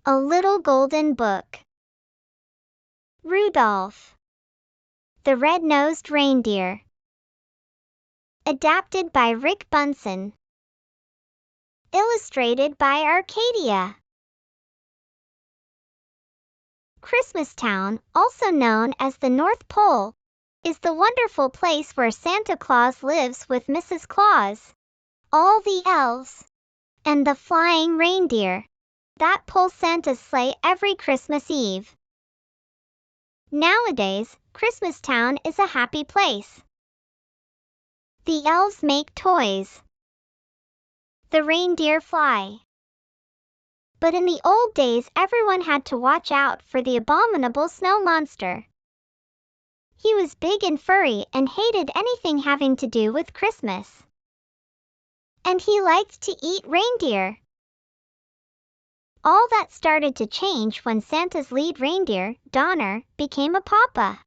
A Little Golden Book. Rudolph the Red-Nosed Reindeer. Adapted by Rick Bunsen. Illustrated by Arcadia. Christmastown, also known as the North Pole, is the wonderful place where Santa Claus lives with Mrs. Claus, all the elves, and the flying reindeer that pull Santa's sleigh every Christmas Eve. Nowadays, Christmastown is a happy place. The elves make toys. The reindeer fly. But in the old days, everyone had to watch out for the abominable snow monster. He was big and furry and hated anything having to do with Christmas. And he liked to eat reindeer. All that started to change when Santa's lead reindeer, Donner, became a papa.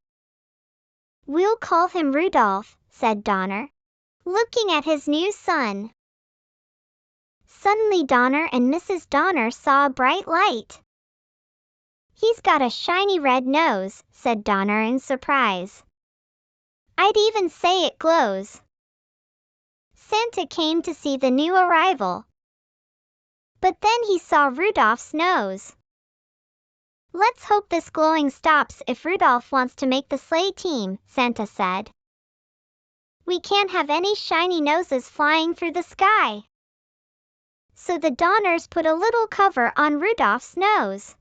"We'll call him Rudolph," said Donner, looking at his new son. Suddenly Donner and Mrs. Donner saw a bright light. "He's got a shiny red nose," said Donner in surprise. "I'd even say it glows." Santa came to see the new arrival. But then he saw Rudolph's nose. "Let's hope this glowing stops if Rudolph wants to make the sleigh team," Santa said. "We can't have any shiny noses flying through the sky." So the Donners put a little cover on Rudolph's nose.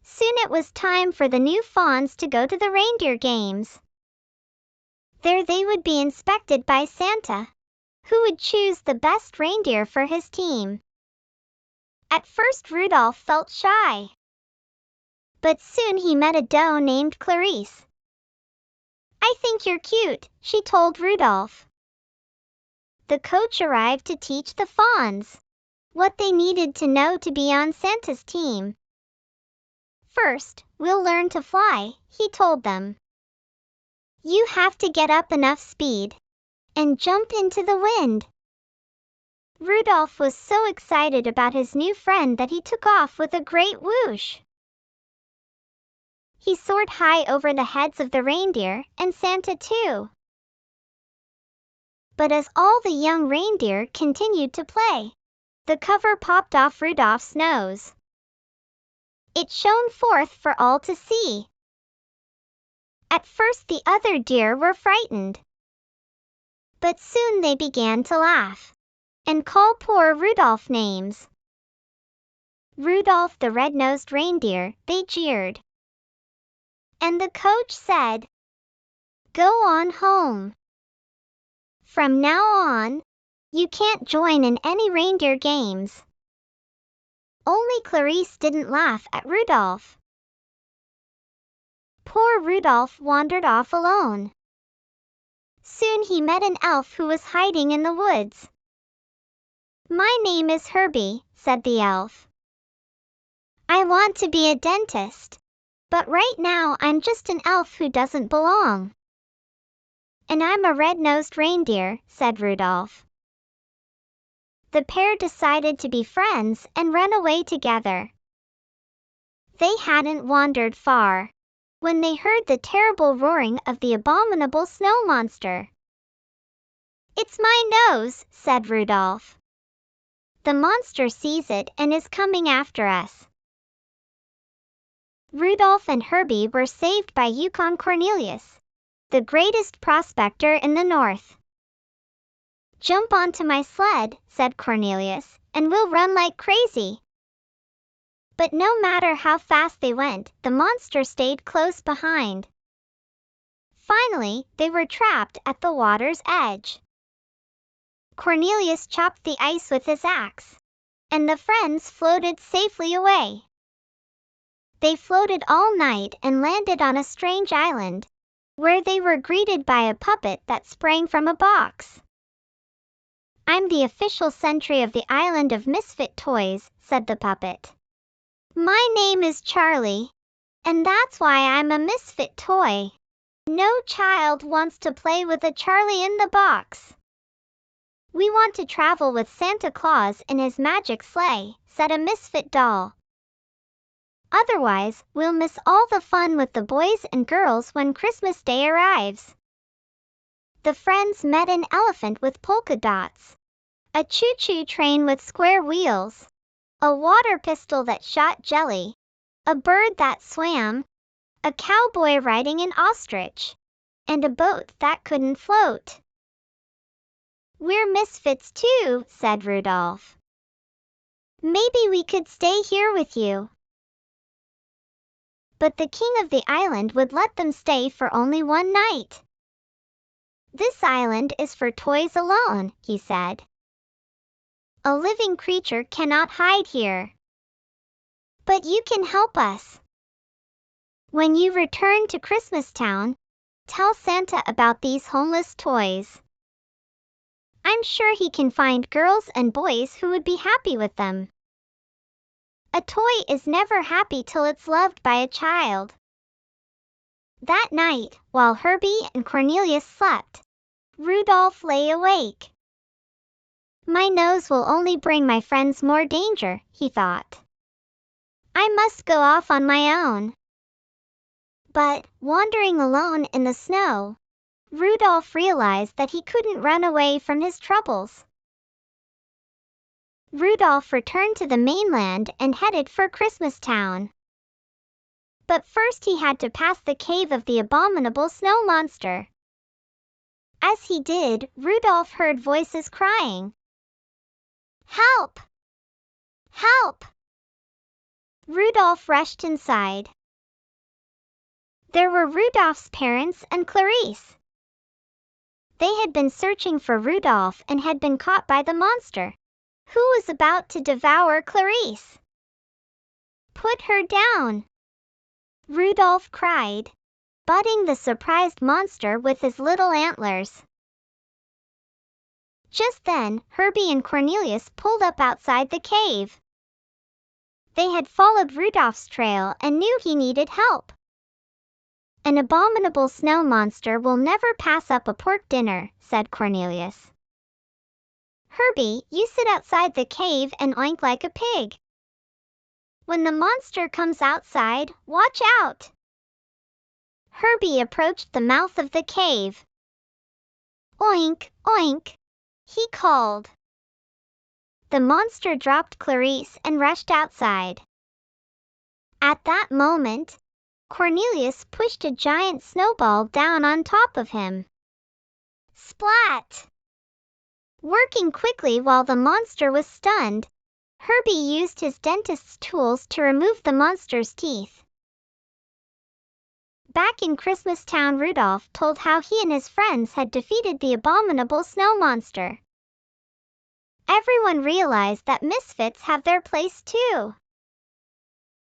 Soon it was time for the new fawns to go to the reindeer games. There they would be inspected by Santa, who would choose the best reindeer for his team. At first Rudolph felt shy. But soon he met a doe named Clarice. "I think you're cute," she told Rudolph. The coach arrived to teach the fawns what they needed to know to be on Santa's team. "First, we'll learn to fly," he told them. "You have to get up enough speed and jump into the wind." Rudolph was so excited about his new friend that he took off with a great whoosh. He soared high over the heads of the reindeer and Santa too. But as all the young reindeer continued to play, the cover popped off Rudolph's nose. It shone forth for all to see. At first the other deer were frightened. But soon they began to laugh and call poor Rudolph names. "Rudolph the Red-Nosed Reindeer," they jeered. And the coach said, "Go on home. From now on, you can't join in any reindeer games." Only Clarice didn't laugh at Rudolph. Poor Rudolph wandered off alone. Soon he met an elf who was hiding in the woods. "My name is Herbie," said the elf. "I want to be a dentist, but right now I'm just an elf who doesn't belong." "And I'm a red-nosed reindeer," said Rudolph. The pair decided to be friends and run away together. They hadn't wandered far when they heard the terrible roaring of the abominable snow monster. "It's my nose," said Rudolph. "The monster sees it and is coming after us." Rudolph and Herbie were saved by Yukon Cornelius, the greatest prospector in the north. "Jump onto my sled," said Cornelius, "and we'll run like crazy." But no matter how fast they went, the monster stayed close behind. Finally, they were trapped at the water's edge. Cornelius chopped the ice with his axe, and the friends floated safely away. They floated all night and landed on a strange island, where they were greeted by a puppet that sprang from a box. "I'm the official sentry of the island of Misfit toys," said the puppet. "My name is Charlie, and that's why I'm a misfit toy. No child wants to play with a Charlie in the box. We want to travel with Santa Claus in his magic sleigh," said a misfit doll. Otherwise, we'll miss all the fun with the boys and girls when Christmas Day arrives. The friends met an elephant with polka dots, a choo-choo train with square wheels, a water pistol that shot jelly, a bird that swam, a cowboy riding an ostrich, and a boat that couldn't float. "We're misfits too," said Rudolph. "Maybe we could stay here with you." But the king of the island would let them stay for only one night. "This island is for toys alone," he said. "A living creature cannot hide here. But you can help us. When you return to Christmas Town, tell Santa about these homeless toys. I'm sure he can find girls and boys who would be happy with them." A toy is never happy till it's loved by a child. That night, while Herbie and Cornelius slept, Rudolph lay awake. "My nose will only bring my friends more danger," he thought. "I must go off on my own." But, wandering alone in the snow, Rudolph realized that he couldn't run away from his troubles. Rudolph returned to the mainland and headed for Christmas Town. But first he had to pass the cave of the abominable snow monster. As he did, Rudolph heard voices crying, "Help! Help!" Rudolph rushed inside. There were Rudolph's parents and Clarice. They had been searching for Rudolph and had been caught by the monster, who was about to devour Clarice. "Put her down!" Rudolph cried, butting the surprised monster with his little antlers. Just then, Herbie and Cornelius pulled up outside the cave. They had followed Rudolph's trail and knew he needed help. "An abominable snow monster will never pass up a pork dinner," said Cornelius. "Herbie, you sit outside the cave and oink like a pig. When the monster comes outside, watch out." Herbie approached the mouth of the cave. "Oink, oink," he called. The monster dropped Clarice and rushed outside. At that moment, Cornelius pushed a giant snowball down on top of him. Splat! Working quickly while the monster was stunned, Herbie used his dentist's tools to remove the monster's teeth. Back in Christmas Town, Rudolph told how he and his friends had defeated the abominable snow monster. Everyone realized that misfits have their place too.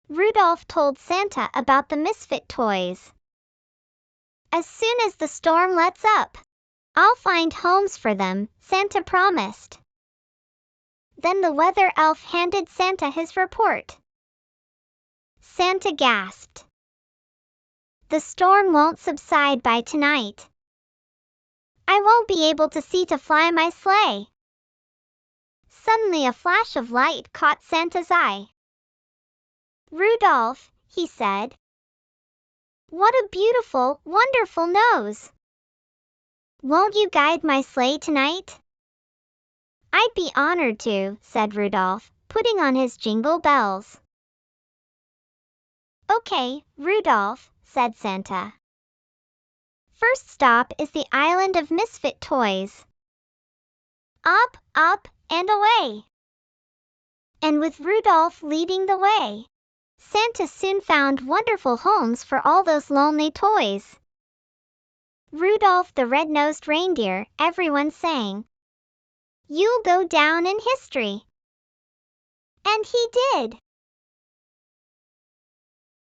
Rudolph told Santa about the misfit toys. "As soon as the storm lets up, I'll find homes for them," Santa promised. Then the weather elf handed Santa his report. Santa gasped. "The storm won't subside by tonight. I won't be able to see to fly my sleigh." Suddenly a flash of light caught Santa's eye. "Rudolph," he said. "What a beautiful, wonderful nose. Won't you guide my sleigh tonight?" "I'd be honored to," said Rudolph, putting on his jingle bells. "Okay, Rudolph," said Santa. "First stop is the island of misfit toys. Up, up, and away." And with Rudolph leading the way, Santa soon found wonderful homes for all those lonely toys. "Rudolph the Red-Nosed Reindeer," everyone sang. "You'll go down in history." And he did.